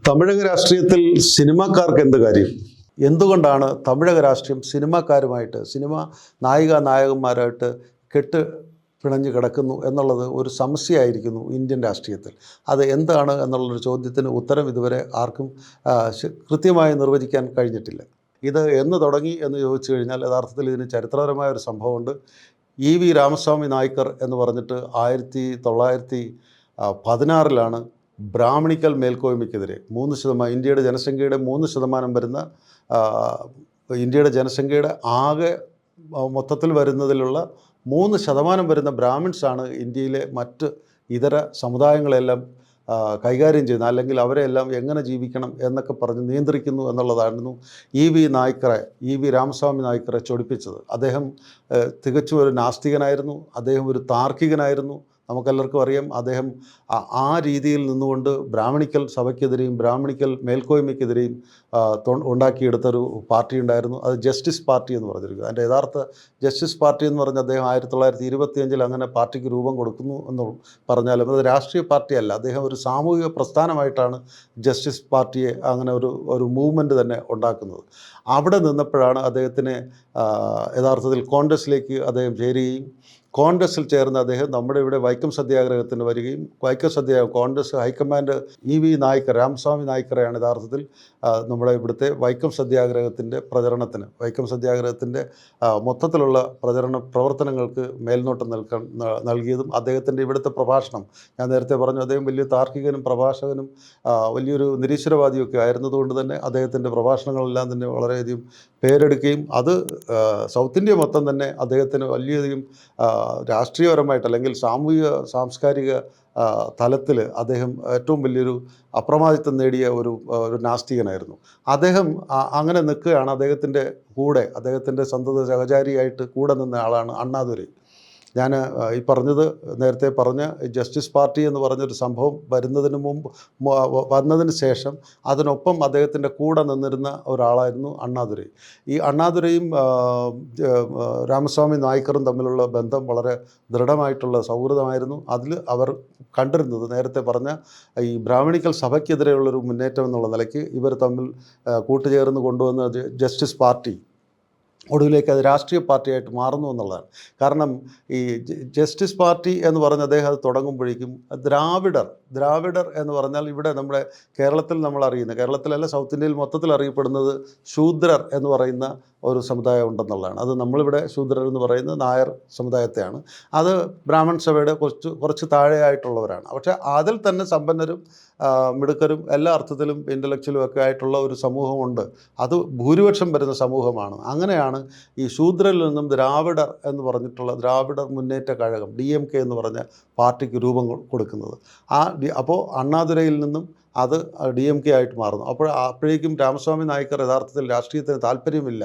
തമിഴക രാഷ്ട്രീയത്തിൽ സിനിമാക്കാർക്ക് എന്ത് കാര്യം? എന്തുകൊണ്ടാണ് തമിഴക രാഷ്ട്രീയം സിനിമാക്കാരുമായിട്ട്, സിനിമ നായകന്മാരായിട്ട് കെട്ട് പിണഞ്ഞ് കിടക്കുന്നു എന്നുള്ളത് ഒരു സമസ്യയായിരിക്കുന്നു ഇന്ത്യൻ രാഷ്ട്രീയത്തിൽ. അത് എന്താണ് എന്നുള്ളൊരു ചോദ്യത്തിന് ഉത്തരം ഇതുവരെ ആർക്കും കൃത്യമായി നിർവചിക്കാൻ കഴിഞ്ഞിട്ടില്ല. ഇത് എന്ന് തുടങ്ങി എന്ന് ചോദിച്ചു കഴിഞ്ഞാൽ യഥാർത്ഥത്തിൽ ഇതിന് ചരിത്രപരമായ ഒരു സംഭവമുണ്ട്. EV രാമസ്വാമി നായ്ക്കർ എന്ന് പറഞ്ഞിട്ട് 1916 ബ്രാഹ്മണിക്കൽ മേൽക്കോയ്മയ്ക്കെതിരെ 3%, ഇന്ത്യയുടെ ജനസംഖ്യയുടെ 3% വരുന്ന, ഇന്ത്യയുടെ ജനസംഖ്യയുടെ ആകെ മൊത്തത്തിൽ വരുന്നതിലുള്ള 3% വരുന്ന ബ്രാഹ്മിൺസാണ് ഇന്ത്യയിലെ മറ്റ് ഇതര സമുദായങ്ങളെല്ലാം കൈകാര്യം ചെയ്യുന്നത്, അല്ലെങ്കിൽ അവരെല്ലാം എങ്ങനെ ജീവിക്കണം എന്നൊക്കെ പറഞ്ഞ് നിയന്ത്രിക്കുന്നു എന്നുള്ളതായിരുന്നു EV രാമസ്വാമി നായ്ക്കറെ ചൊടിപ്പിച്ചത്. അദ്ദേഹം തികച്ചും ഒരു നാസ്തികനായിരുന്നു, അദ്ദേഹം ഒരു താർക്കികനായിരുന്നു. നമുക്കെല്ലാവർക്കും അറിയാം, അദ്ദേഹം ആ രീതിയിൽ നിന്നുകൊണ്ട് ബ്രാഹ്മണിക്കൽ സഭയ്ക്കെതിരെയും ബ്രാഹ്മണിക്കൽ മേൽക്കോയ്മയ്ക്കെതിരെയും ഉണ്ടാക്കിയെടുത്തൊരു പാർട്ടി ഉണ്ടായിരുന്നു. അത് ജസ്റ്റിസ് പാർട്ടി എന്ന് പറഞ്ഞിരിക്കുന്നത്. അതിൻ്റെ യഥാർത്ഥ ജസ്റ്റിസ് പാർട്ടി എന്ന് പറഞ്ഞാൽ അദ്ദേഹം 1925 അങ്ങനെ പാർട്ടിക്ക് രൂപം കൊടുക്കുന്നു എന്ന് പറഞ്ഞാലും അത് രാഷ്ട്രീയ പാർട്ടിയല്ല. അദ്ദേഹം ഒരു സാമൂഹിക പ്രസ്ഥാനമായിട്ടാണ് ജസ്റ്റിസ് പാർട്ടിയെ അങ്ങനെ ഒരു മൂവ്മെൻറ്റ് തന്നെ ഉണ്ടാക്കുന്നത്. അവിടെ നിന്നപ്പോഴാണ് അദ്ദേഹത്തിന് യഥാർത്ഥത്തിൽ കോൺഗ്രസ്സിലേക്ക് അദ്ദേഹം ചേരുകയും കോൺഗ്രസ്സിൽ ചേർന്ന് അദ്ദേഹം നമ്മുടെ ഇവിടെ വൈക്കം സത്യാഗ്രഹത്തിന് വരികയും കോൺഗ്രസ് ഹൈക്കമാൻഡ് EV നായ്ക്കർ, രാമസ്വാമി നായ്ക്കരെയാണ് യഥാർത്ഥത്തിൽ നമ്മുടെ ഇവിടുത്തെ വൈക്കം സത്യാഗ്രഹത്തിൻ്റെ പ്രചരണത്തിന്, വൈക്കം സത്യാഗ്രഹത്തിൻ്റെ മൊത്തത്തിലുള്ള പ്രവർത്തനങ്ങൾക്ക് മേൽനോട്ടം നൽകിയതും. അദ്ദേഹത്തിൻ്റെ ഇവിടുത്തെ പ്രഭാഷണം, ഞാൻ നേരത്തെ പറഞ്ഞു, അദ്ദേഹം വലിയ താർക്കികനും പ്രഭാഷകനും വലിയൊരു നിരീശ്വരവാദിയൊക്കെ ആയിരുന്നതുകൊണ്ട് തന്നെ അദ്ദേഹത്തിൻ്റെ പ്രഭാഷണങ്ങളെല്ലാം തന്നെ വളരെയധികം പേരെടുക്കുകയും അത് സൗത്ത് ഇന്ത്യ മൊത്തം തന്നെ അദ്ദേഹത്തിന് വലിയധികം രാഷ്ട്രീയപരമായിട്ട് അല്ലെങ്കിൽ സാമൂഹിക സാംസ്കാരിക തലത്തിൽ അദ്ദേഹം ഏറ്റവും വലിയൊരു അപ്രമാദിത്വം നേടിയ ഒരു നാസ്തികനായിരുന്നു. അദ്ദേഹം അങ്ങനെ നിൽക്കുകയാണ്. അദ്ദേഹത്തിൻ്റെ കൂടെ, അദ്ദേഹത്തിൻ്റെ സന്തത സഹചാരിയായിട്ട് കൂടെ നിന്ന ആളാണ് അണ്ണാദുരൈ. ഞാൻ ഈ പറഞ്ഞത്, നേരത്തെ പറഞ്ഞ ജസ്റ്റിസ് പാർട്ടി എന്ന് പറഞ്ഞൊരു സംഭവം വന്നതിന് ശേഷം അതിനൊപ്പം അദ്ദേഹത്തിൻ്റെ കൂടെ നിന്നിരുന്ന ഒരാളായിരുന്നു അണ്ണാദുരൈ. ഈ അണ്ണാദുരൈയും രാമസ്വാമി നായ്ക്കറും തമ്മിലുള്ള ബന്ധം വളരെ ദൃഢമായിട്ടുള്ള സൗഹൃദമായിരുന്നു. അതിൽ അവർ കണ്ടിരുന്നത്, നേരത്തെ പറഞ്ഞ ഈ ബ്രാഹ്മണിക്കൽ സഭയ്ക്കെതിരെയുള്ളൊരു മുന്നേറ്റം എന്നുള്ള നിലയ്ക്ക് ഇവർ തമ്മിൽ കൂട്ടുചേർന്ന് കൊണ്ടുവന്ന ജസ്റ്റിസ് പാർട്ടി ഒടുവിലേക്ക് അത് രാഷ്ട്രീയ പാർട്ടിയായിട്ട് മാറുന്നു എന്നുള്ളതാണ്. കാരണം ഈ ജസ്റ്റിസ് പാർട്ടി എന്ന് പറഞ്ഞ് അദ്ദേഹം അത് തുടങ്ങുമ്പോഴേക്കും ദ്രാവിഡർ എന്ന് പറഞ്ഞാൽ ഇവിടെ നമ്മുടെ കേരളത്തിൽ നമ്മൾ അറിയുന്ന, കേരളത്തിലല്ല സൗത്ത് ഇന്ത്യയിൽ മൊത്തത്തിൽ അറിയപ്പെടുന്നത് ശൂദ്രർ എന്ന് പറയുന്ന ഒരു സമുദായം ഉണ്ടെന്നുള്ളതാണ്. അത് നമ്മളിവിടെ ശൂദ്രർ എന്ന് പറയുന്നത് നായർ സമുദായത്തെയാണ്. അത് ബ്രാഹ്മൺ സഭയുടെ കുറച്ച് താഴെയായിട്ടുള്ളവരാണ്. പക്ഷേ അതിൽ തന്നെ സമ്പന്നരും മിടുക്കരും എല്ലാ അർത്ഥത്തിലും ഇൻ്റലക്ച്വലും ഒക്കെ ആയിട്ടുള്ള ഒരു സമൂഹമുണ്ട്. അത് ഭൂരിപക്ഷം വരുന്ന സമൂഹമാണ്. അങ്ങനെയാണ് ഈ ശൂദ്രരിൽ നിന്നും ദ്രാവിഡർ എന്ന് പറഞ്ഞിട്ടുള്ള ദ്രാവിഡർ മുന്നേറ്റ കഴകം DMK എന്ന് പറഞ്ഞ പാർട്ടിക്ക് രൂപം കൊടുക്കുന്നത്. അപ്പോൾ അണ്ണാദുരൈയിൽ നിന്നും അത് DMK ആയിട്ട് മാറുന്നു. അപ്പോഴേക്കും രാമസ്വാമി നായ്ക്കർ യഥാർത്ഥത്തിൽ രാഷ്ട്രീയത്തിന് താല്പര്യമില്ല,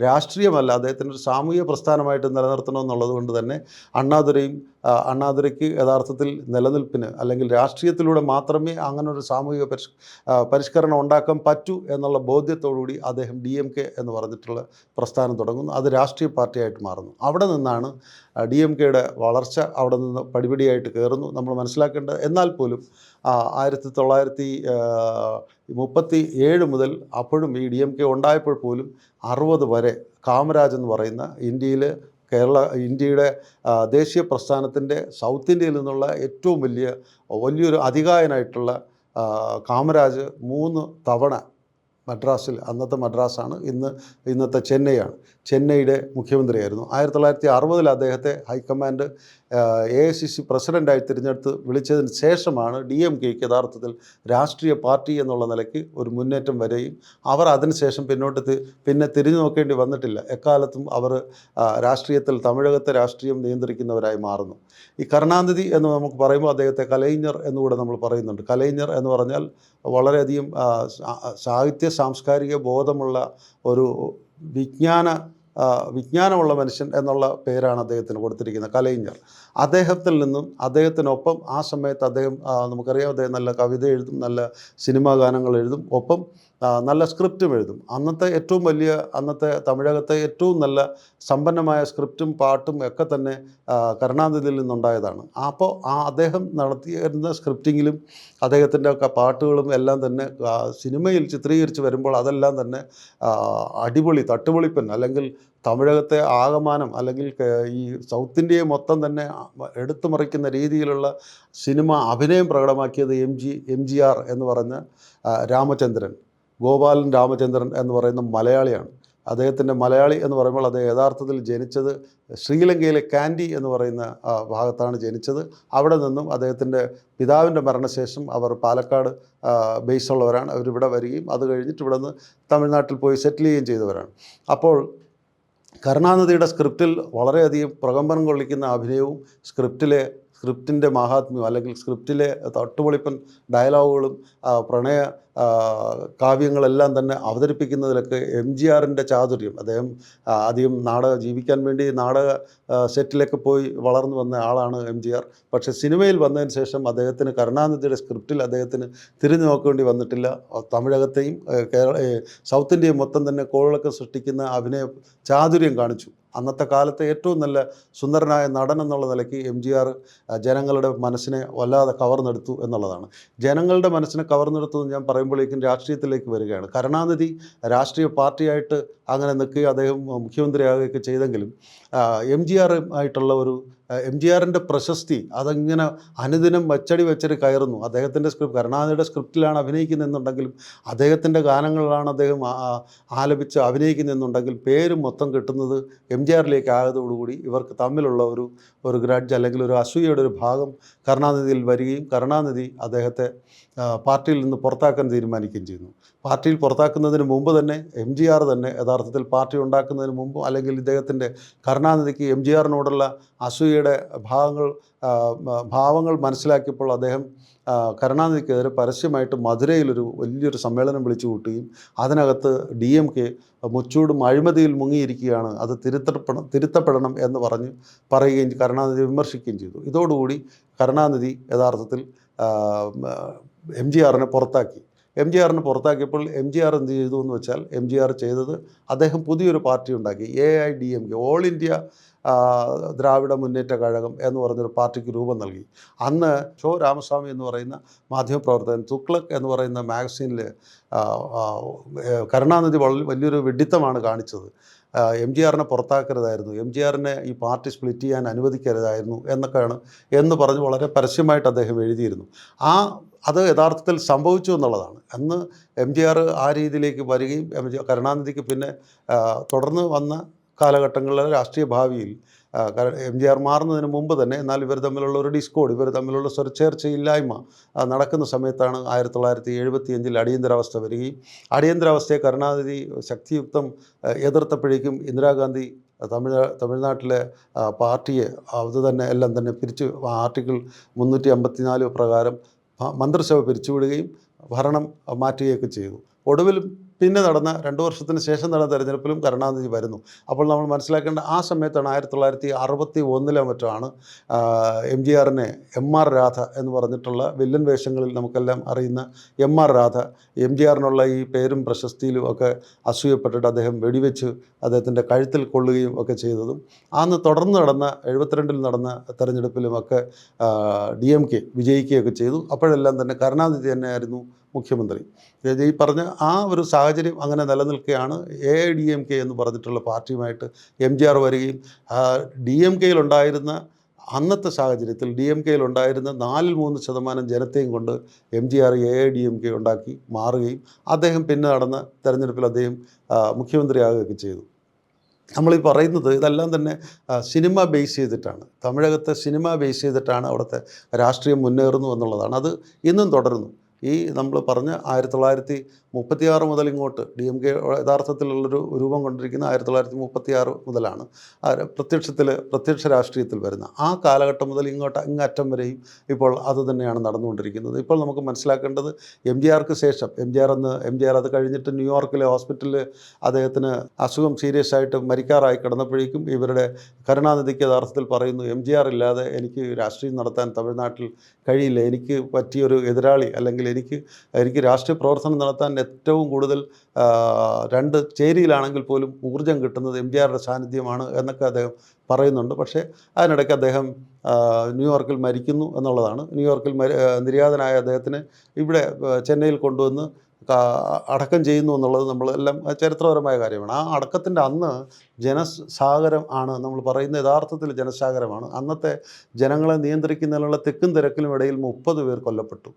രാഷ്ട്രീയമല്ല, അദ്ദേഹത്തിൻ്റെ ഒരു സാമൂഹിക പ്രസ്ഥാനമായിട്ട് നിലനിർത്തണമെന്നുള്ളത് കൊണ്ട് തന്നെ അണ്ണാദുരൈക്ക് യഥാർത്ഥത്തിൽ നിലനിൽപ്പിന്, അല്ലെങ്കിൽ രാഷ്ട്രീയത്തിലൂടെ മാത്രമേ അങ്ങനൊരു സാമൂഹിക പരിഷ്കരണം ഉണ്ടാക്കാൻ പറ്റൂ എന്നുള്ള ബോധ്യത്തോടുകൂടി അദ്ദേഹം DMK എന്ന് പറഞ്ഞിട്ടുള്ള പ്രസ്ഥാനം തുടങ്ങുന്നു. അത് രാഷ്ട്രീയ പാർട്ടിയായിട്ട് മാറുന്നു. അവിടെ നിന്നാണ് DMKയുടെ വളർച്ച അവിടെ നിന്ന് പടിപടിയായിട്ട് കയറുന്നു. നമ്മൾ മനസ്സിലാക്കേണ്ടത്, എന്നാൽ പോലും 1937 മുതൽ, അപ്പോഴും ഈ DMK ഉണ്ടായപ്പോൾ പോലും 60 വരെ കാമരാജ് എന്ന് പറയുന്ന ഇന്ത്യയുടെ ദേശീയ പ്രസ്ഥാനത്തിൻ്റെ സൗത്ത് ഇന്ത്യയിൽ നിന്നുള്ള ഏറ്റവും വലിയൊരു അതികായനായിട്ടുള്ള കാമരാജ് 3 തവണ മദ്രാസിൽ, അന്നത്തെ മദ്രാസാണ്, ഇന്നത്തെ ചെന്നൈയുടെ മുഖ്യമന്ത്രിയായിരുന്നു. 1960 അദ്ദേഹത്തെ ഹൈക്കമാൻഡ് AICC പ്രസിഡൻ്റായി തിരഞ്ഞെടുത്ത് വിളിച്ചതിന് ശേഷമാണ് DMKക്ക് യഥാർത്ഥത്തിൽ രാഷ്ട്രീയ പാർട്ടി എന്നുള്ള നിലയ്ക്ക് ഒരു മുന്നേറ്റം വരികയും അവർ അതിനുശേഷം പിന്നെ തിരിഞ്ഞു നോക്കേണ്ടി വന്നിട്ടില്ല. എക്കാലത്തും അവർ തമിഴകത്തെ രാഷ്ട്രീയം നിയന്ത്രിക്കുന്നവരായി മാറുന്നു. ഈ കരുണാനിധി എന്ന് നമുക്ക് പറയുമ്പോൾ അദ്ദേഹത്തെ കലൈഞ്ഞർ എന്നുകൂടെ നമ്മൾ പറയുന്നുണ്ട്. കലൈഞ്ഞർ എന്ന് പറഞ്ഞാൽ വളരെയധികം സാഹിത്യ സാംസ്കാരിക ബോധമുള്ള ഒരു വിജ്ഞാനമുള്ള മനുഷ്യൻ എന്നുള്ള പേരാണ് അദ്ദേഹത്തിന് കൊടുത്തിരിക്കുന്നത്, കലൈഞ്ഞർ. അദ്ദേഹത്തിൽ നിന്നും അദ്ദേഹത്തിനൊപ്പം ആ സമയത്ത് അദ്ദേഹം നമുക്കറിയാം അദ്ദേഹം നല്ല കവിത എഴുതും, നല്ല സിനിമാ ഗാനങ്ങൾ എഴുതും, ഒപ്പം നല്ല സ്ക്രിപ്റ്റും എഴുതും. അന്നത്തെ തമിഴകത്തെ ഏറ്റവും നല്ല സമ്പന്നമായ സ്ക്രിപ്റ്റും പാട്ടും ഒക്കെ തന്നെ കരുണാനിധിയിൽ നിന്നുണ്ടായതാണ്. അപ്പോൾ അദ്ദേഹം നടത്തിയിരുന്ന സ്ക്രിപ്റ്റിങ്ങിലും അദ്ദേഹത്തിൻ്റെ ഒക്കെ പാട്ടുകളും എല്ലാം തന്നെ സിനിമയിൽ ചിത്രീകരിച്ച് വരുമ്പോൾ അതെല്ലാം തന്നെ അടിപൊളി തട്ടുപൊളിപ്പൻ, അല്ലെങ്കിൽ തമിഴകത്തെ ആകമാനം, അല്ലെങ്കിൽ ഈ സൗത്ത് ഇന്ത്യയെ മൊത്തം തന്നെ എടുത്തു മറിക്കുന്ന രീതിയിലുള്ള സിനിമ അഭിനയം പ്രകടമാക്കിയത് എം ജി ആർ എന്ന് പറഞ്ഞ രാമചന്ദ്രൻ, ഗോപാലൻ രാമചന്ദ്രൻ എന്ന് പറയുന്ന മലയാളിയാണ്. അദ്ദേഹത്തിൻ്റെ മലയാളി എന്ന് പറയുമ്പോൾ അദ്ദേഹം യഥാർത്ഥത്തിൽ ജനിച്ചത് ശ്രീലങ്കയിലെ കാൻഡി എന്ന് പറയുന്ന ഭാഗത്താണ് ജനിച്ചത്. അവിടെ നിന്നും അദ്ദേഹത്തിൻ്റെ പിതാവിൻ്റെ മരണശേഷം അവർ പാലക്കാട് ബേസുള്ളവരാണ്. അവരിവിടെ വരികയും അത് കഴിഞ്ഞിട്ട് ഇവിടെ നിന്ന് തമിഴ്നാട്ടിൽ പോയി സെറ്റിൽ ചെയ്യുകയും ചെയ്തവരാണ്. അപ്പോൾ കരുണാനിധിയുടെ സ്ക്രിപ്റ്റിൽ വളരെയധികം പ്രകമ്പനം കൊള്ളിക്കുന്ന അഭിനയവും സ്ക്രിപ്റ്റിൻ്റെ മാഹാത്മ്യവും, അല്ലെങ്കിൽ സ്ക്രിപ്റ്റിലെ തട്ടുപൊളിപ്പൻ ഡയലോഗുകളും പ്രണയ കാവ്യങ്ങളെല്ലാം തന്നെ അവതരിപ്പിക്കുന്നതിലൊക്കെ എം.ജി.ആറിൻ്റെ ചാതുര്യം. അദ്ദേഹം ആദ്യം ജീവിക്കാൻ വേണ്ടി നാടക സെറ്റിലൊക്കെ പോയി വളർന്നു വന്ന ആളാണ് എം.ജി.ആർ. പക്ഷേ സിനിമയിൽ വന്നതിന് ശേഷം അദ്ദേഹത്തിന് കരുണാനിധിയുടെ സ്ക്രിപ്റ്റിൽ അദ്ദേഹത്തിന് തിരിഞ്ഞു നോക്കേണ്ടി വന്നിട്ടില്ല. തമിഴകത്തെയും സൗത്ത് ഇന്ത്യയും മൊത്തം തന്നെ കോളിളക്കം സൃഷ്ടിക്കുന്ന അഭിനയ ചാതുര്യം കാണിച്ചു. അന്നത്തെ കാലത്തെ ഏറ്റവും നല്ല സുന്ദരനായ നടൻ എന്നുള്ള നിലയ്ക്ക് എം.ജി.ആർ ജനങ്ങളുടെ മനസ്സിനെ വല്ലാതെ കവർന്നെടുത്തു എന്നുള്ളതാണ്. ജനങ്ങളുടെ മനസ്സിനെ കവർന്നെടുത്തു എന്ന് ഞാൻ പറയുമ്പോഴേക്കും രാഷ്ട്രീയത്തിലേക്ക് വരികയാണ്. കരുണാനിധി രാഷ്ട്രീയ പാർട്ടിയായിട്ട് അങ്ങനെ നിൽക്കുകയും അദ്ദേഹം മുഖ്യമന്ത്രിയാകുകയൊക്കെ ചെയ്തെങ്കിലും എം.ജി.ആറിൻ്റെ പ്രശസ്തി അതങ്ങനെ അനുദിനം വച്ചടി കയറുന്നു. അദ്ദേഹത്തിൻ്റെ കരുണാനിധിയുടെ സ്ക്രിപ്റ്റിലാണ് അഭിനയിക്കുന്നതെന്നുണ്ടെങ്കിലും, അദ്ദേഹത്തിൻ്റെ ഗാനങ്ങളിലാണ് അദ്ദേഹം ആലപിച്ച് അഭിനയിക്കുന്നതെന്നുണ്ടെങ്കിൽ പേരും മൊത്തം കിട്ടുന്നത് എം.ജി.ആറിലേക്ക് ആയതോടുകൂടി ഇവർക്ക് തമ്മിലുള്ള ഒരു ഗ്രഡ്ജ്, അല്ലെങ്കിൽ ഒരു അസൂയയുടെ ഒരു ഭാഗം കരുണാനിധിയിൽ വരികയും അദ്ദേഹത്തെ പാർട്ടിയിൽ നിന്ന് പുറത്താക്കാൻ തീരുമാനിക്കുകയും ചെയ്യുന്നു. പാർട്ടിയിൽ പുറത്താക്കുന്നതിന് മുമ്പ് തന്നെ എം.ജി.ആർ തന്നെ യഥാർത്ഥത്തിൽ പാർട്ടി ഉണ്ടാക്കുന്നതിന് മുമ്പ്, അല്ലെങ്കിൽ കരുണാനിധിക്ക് എം.ജി.ആറിനോടുള്ള അസൂയയുടെ ഭാവങ്ങൾ മനസ്സിലാക്കിയപ്പോൾ അദ്ദേഹം കരുണാനിധിക്കെതിരെ പരസ്യമായിട്ട് മധുരയിലൊരു വലിയൊരു സമ്മേളനം വിളിച്ചു കൂട്ടുകയും അതിനകത്ത് DMK മുച്ചൂടും അഴിമതിയിൽ മുങ്ങിയിരിക്കുകയാണ്, അത് തിരുത്തപ്പെടണം എന്ന് പറയുകയും കരുണാനിധി വിമർശിക്കുകയും ചെയ്തു. ഇതോടുകൂടി കരുണാനിധി യഥാർത്ഥത്തിൽ എം.ജി.ആറിനെ പുറത്താക്കി. എം.ജി.ആറിനെ പുറത്താക്കിയപ്പോൾ എം.ജി.ആർ എന്ത് ചെയ്തു എന്ന് വെച്ചാൽ, എം.ജി.ആർ ചെയ്തത് അദ്ദേഹം പുതിയൊരു പാർട്ടി ഉണ്ടാക്കി. AIDMK, ഓൾ ഇന്ത്യ ദ്രാവിഡ മുന്നേറ്റ കഴകം എന്ന് പറഞ്ഞൊരു പാർട്ടിക്ക് രൂപം നൽകി. അന്ന് രാമസ്വാമി എന്ന് പറയുന്ന മാധ്യമപ്രവർത്തകൻ തുഗ്ലക് എന്ന് പറയുന്ന മാഗസീനിൽ കരുണാനിധി വലിയൊരു വിഡ്ഢിത്തമാണ് കാണിച്ചത്, എം.ജി.ആറിനെ പുറത്താക്കരുതായിരുന്നു, എം.ജി.ആറിനെ ഈ പാർട്ടി സ്പ്ലിറ്റ് ചെയ്യാൻ അനുവദിക്കരുതായിരുന്നു എന്ന് പറഞ്ഞ് വളരെ പരസ്യമായിട്ട് അദ്ദേഹം എഴുതിയിരുന്നു. അത് യഥാർത്ഥത്തിൽ സംഭവിച്ചു എന്നുള്ളതാണ്. അന്ന് എം.ജി.ആർ ആ രീതിയിലേക്ക് വരികയും കരുണാനിധിക്ക് പിന്നെ തുടർന്ന് വന്ന കാലഘട്ടങ്ങളിലെ രാഷ്ട്രീയ ഭാവിയിൽ എം.ജി.ആർ മാറുന്നതിന് മുമ്പ് തന്നെ, എന്നാൽ ഇവർ തമ്മിലുള്ള ഒരു ഡിസ്കോഡ്, ഇവർ തമ്മിലുള്ള സ്വരച്ചേർച്ചയില്ലായ്മ നടക്കുന്ന സമയത്താണ് 1975 അടിയന്തരാവസ്ഥ വരികയും അടിയന്തരാവസ്ഥയെ കരുണാനിധി ശക്തിയുക്തം എതിർത്തപ്പോഴേക്കും ഇന്ദിരാഗാന്ധി തമിഴ്നാട്ടിലെ പാർട്ടിയെ എല്ലാം തന്നെ പിരിച്ചു, ആർട്ടിക്കിൾ 354 പ്രകാരം മന്ത്രിസഭ പിരിച്ചുവിടുകയും ഭരണം മാറ്റുകയൊക്കെ ചെയ്തു. ഒടുവിൽ പിന്നെ നടന്ന 2 വർഷത്തിന് ശേഷം നടന്ന തെരഞ്ഞെടുപ്പിലും കരുണാനിധി വരുന്നു. അപ്പോൾ നമ്മൾ മനസ്സിലാക്കേണ്ട ആ സമയത്താണ് 1961 മറ്റാണ് എം.ജി.ആറിനെ M.R. രാധ എന്ന് പറഞ്ഞിട്ടുള്ള വില്ലൻ വേഷങ്ങളിൽ നമുക്കെല്ലാം അറിയുന്ന M.R. രാധ എം.ജി.ആറിനുള്ള ഈ പേരും പ്രശസ്തിയിലും ഒക്കെ അസൂയപ്പെട്ടിട്ട് അദ്ദേഹം വെടിവെച്ച് അദ്ദേഹത്തിൻ്റെ കഴുത്തിൽ കൊള്ളുകയും ഒക്കെ ചെയ്തതും, അന്ന് തുടർന്ന് നടന്ന 72 നടന്ന തെരഞ്ഞെടുപ്പിലുമൊക്കെ DMK വിജയിക്കുകയൊക്കെ ചെയ്തു. അപ്പോഴെല്ലാം തന്നെ കരുണാനിധി തന്നെയായിരുന്നു മുഖ്യമന്ത്രി. ഈ പറഞ്ഞ ആ ഒരു സാഹചര്യം അങ്ങനെ നിലനിൽക്കുകയാണ് AIDMK എന്ന് പറഞ്ഞിട്ടുള്ള പാർട്ടിയുമായിട്ട് എം.ജി.ആർ വരികയും DMK-യിലുണ്ടായിരുന്ന അന്നത്തെ സാഹചര്യത്തിൽ DMK-യിലുണ്ടായിരുന്ന 3% ജനത്തെയും കൊണ്ട് എം.ജി.ആർ AIDMK ഉണ്ടാക്കി മാറുകയും അദ്ദേഹം പിന്നെ നടന്ന തെരഞ്ഞെടുപ്പിൽ അദ്ദേഹം മുഖ്യമന്ത്രിയാകുകയൊക്കെ ചെയ്തു. നമ്മളീ പറയുന്നത് ഇതെല്ലാം തന്നെ സിനിമ ബേസ് ചെയ്തിട്ടാണ്, തമിഴകത്തെ സിനിമ ബേസ് ചെയ്തിട്ടാണ് അവിടുത്തെ രാഷ്ട്രീയം മുന്നേറുന്നു എന്നുള്ളതാണ്. അത് ഇന്നും തുടരുന്നു. ഈ നമ്മൾ പറഞ്ഞ 36 മുതൽ ഇങ്ങോട്ട് DMK യഥാർത്ഥത്തിലുള്ളൊരു രൂപം കൊണ്ടിരിക്കുന്ന 1936 മുതലാണ് പ്രത്യക്ഷ രാഷ്ട്രീയത്തിൽ വരുന്ന ആ കാലഘട്ടം മുതൽ ഇങ്ങറ്റം വരെയും ഇപ്പോൾ അത് തന്നെയാണ് നടന്നുകൊണ്ടിരിക്കുന്നത്. ഇപ്പോൾ നമുക്ക് മനസ്സിലാക്കേണ്ടത് MGRക്ക് ശേഷം MGR അത് കഴിഞ്ഞിട്ട് ന്യൂയോർക്കിലെ ഹോസ്പിറ്റലിൽ അദ്ദേഹത്തിന് അസുഖം സീരിയസ് ആയിട്ട് മരിക്കാറായി കിടന്നപ്പോഴേക്കും ഇവരുടെ കരുണാനിധിക്ക് യഥാർത്ഥത്തിൽ പറയുന്നു, MGR ഇല്ലാതെ എനിക്ക് രാഷ്ട്രീയം നടത്താൻ തമിഴ്നാട്ടിൽ കഴിയില്ല, എനിക്ക് പറ്റിയൊരു എതിരാളി അല്ലെങ്കിൽ എനിക്ക് രാഷ്ട്രീയ പ്രവർത്തനം നടത്താൻ ഏറ്റവും കൂടുതൽ 2 ചേരിയിലാണെങ്കിൽ പോലും ഊർജ്ജം കിട്ടുന്നത് MGRയുടെ സാന്നിധ്യമാണ് എന്നൊക്കെ അദ്ദേഹം പറയുന്നുണ്ട്. പക്ഷേ അതിനിടയ്ക്ക് അദ്ദേഹം ന്യൂയോർക്കിൽ മരിക്കുന്നു എന്നുള്ളതാണ്. ന്യൂയോർക്കിൽ നിര്യാതനായ അദ്ദേഹത്തിന് ഇവിടെ ചെന്നൈയിൽ കൊണ്ടുവന്ന് അടക്കം ചെയ്യുന്നു എന്നുള്ളത് നമ്മളെല്ലാം ചരിത്രപരമായ കാര്യമാണ്. ആ അടക്കത്തിൻ്റെ അന്ന് ജനസാഗരം ആണ് നമ്മൾ പറയുന്ന യഥാർത്ഥത്തിൽ ജനസാഗരമാണ്. അന്നത്തെ ജനങ്ങളെ നിയന്ത്രിക്കുന്നതിനുള്ള തിക്കും തിരക്കിലും ഇടയിൽ 30 പേർ കൊല്ലപ്പെട്ടു.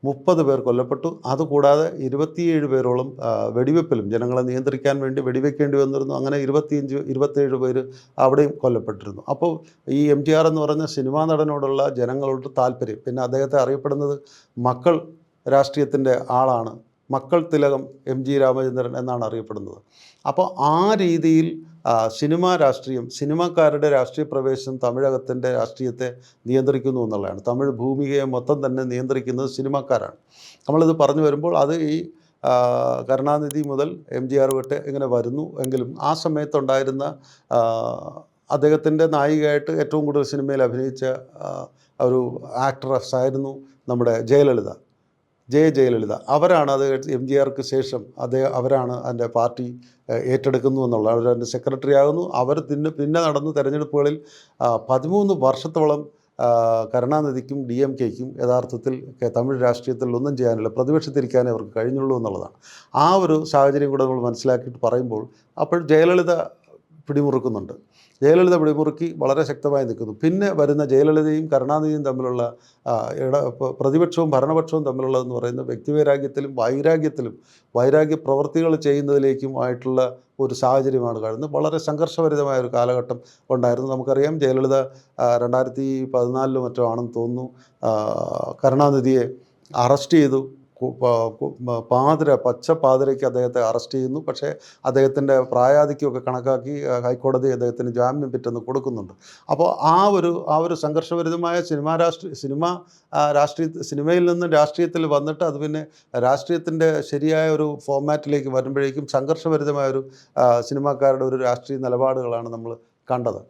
30 പേർ കൊല്ലപ്പെട്ടു. അതുകൂടാതെ 27 പേരോളം വെടിവെപ്പിലും ജനങ്ങളെ നിയന്ത്രിക്കാൻ വേണ്ടി വെടിവെക്കേണ്ടി വന്നിരുന്നു. അങ്ങനെ 27 പേര് അവിടെയും കൊല്ലപ്പെട്ടിരുന്നു. അപ്പോൾ ഈ MGR എന്ന് പറഞ്ഞ സിനിമാ നടനോടുള്ള ജനങ്ങളുടെ താല്പര്യം, പിന്നെ അദ്ദേഹത്തെ അറിയപ്പെടുന്നത് മക്കൾ രാഷ്ട്രീയത്തിൻ്റെ ആളാണ്, മക്കൾ തിലകം MG രാമചന്ദ്രൻ എന്നാണ് അറിയപ്പെടുന്നത്. അപ്പോൾ ആ രീതിയിൽ സിനിമാ രാഷ്ട്രീയം, സിനിമാക്കാരുടെ രാഷ്ട്രീയ പ്രവേശനം തമിഴകത്തിൻ്റെ രാഷ്ട്രീയത്തെ നിയന്ത്രിക്കുന്നു എന്നുള്ളതാണ്. തമിഴ് ഭൂമികയെ മൊത്തം തന്നെ നിയന്ത്രിക്കുന്നത് സിനിമാക്കാരാണ്. നമ്മളിത് പറഞ്ഞു വരുമ്പോൾ അത് ഈ കരുണാനിധി മുതൽ MGR വിട്ട് ഇങ്ങനെ വരുന്നു എങ്കിലും ആ സമയത്തുണ്ടായിരുന്ന അദ്ദേഹത്തിൻ്റെ നായികയായിട്ട് ഏറ്റവും കൂടുതൽ സിനിമയിൽ അഭിനയിച്ച ഒരു ആക്ട്രസ് ആയിരുന്നു നമ്മുടെ ജയലളിത. അവരാണ് അത് MGRക്ക് ശേഷം അവരാണ് അതിൻ്റെ പാർട്ടി ഏറ്റെടുക്കുന്നു എന്നുള്ള, അവരതിൻ്റെ സെക്രട്ടറി ആകുന്നു. അവർ പിന്നെ നടന്ന തെരഞ്ഞെടുപ്പുകളിൽ 13 വർഷത്തോളം കരുണാനിധിക്കും DMKയ്ക്കും യഥാർത്ഥത്തിൽ തമിഴ് രാഷ്ട്രീയത്തിൽ ഒന്നും ചെയ്യാനില്ല, പ്രതിപക്ഷത്തിരിക്കാനേ അവർക്ക് കഴിഞ്ഞുള്ളൂ എന്നുള്ളതാണ്. ആ ഒരു സാഹചര്യം കൂടെ നമ്മൾ മനസ്സിലാക്കിയിട്ട് പറയുമ്പോൾ അപ്പോൾ ജയലളിത പിടിമുറുക്കുന്നുണ്ട്. ജയലളിത പിടിമുറുക്കി വളരെ ശക്തമായി നിൽക്കുന്നു. പിന്നെ വരുന്ന ജയലളിതയും കരുണാനിധിയും തമ്മിലുള്ള പ്രതിപക്ഷവും ഭരണപക്ഷവും തമ്മിലുള്ളതെന്ന് പറയുന്ന വ്യക്തിവൈരാഗ്യത്തിലും വൈരാഗ്യ പ്രവൃത്തികൾ ചെയ്യുന്നതിലേക്കും ആയിട്ടുള്ള ഒരു സാഹചര്യമാണ് കാണുന്നത്. വളരെ സംഘർഷഭരിതമായ ഒരു കാലഘട്ടം ഉണ്ടായിരുന്നു. നമുക്കറിയാം ജയലളിത 2014 മറ്റോ ആണെന്ന് തോന്നുന്നു കരുണാനിധിയെ അറസ്റ്റ് ചെയ്തു. പച്ചപ്പാതിരയ്ക്ക് അദ്ദേഹത്തെ അറസ്റ്റ് ചെയ്യുന്നു. പക്ഷേ അദ്ദേഹത്തിൻ്റെ പ്രായാധിക്യമൊക്കെ കണക്കാക്കി ഹൈക്കോടതി അദ്ദേഹത്തിന് ജാമ്യം പിറ്റെന്ന് കൊടുക്കുന്നുണ്ട്. അപ്പോൾ ആ ഒരു സംഘർഷഭരിതമായ സിനിമയിൽ നിന്ന് രാഷ്ട്രീയത്തിൽ വന്നിട്ട് അത് പിന്നെ രാഷ്ട്രീയത്തിൻ്റെ ശരിയായ ഒരു ഫോർമാറ്റിലേക്ക് വരുമ്പോഴേക്കും സംഘർഷഭരിതമായ ഒരു സിനിമാക്കാരുടെ ഒരു രാഷ്ട്രീയ നിലപാടുകളാണ് നമ്മൾ കണ്ടത്.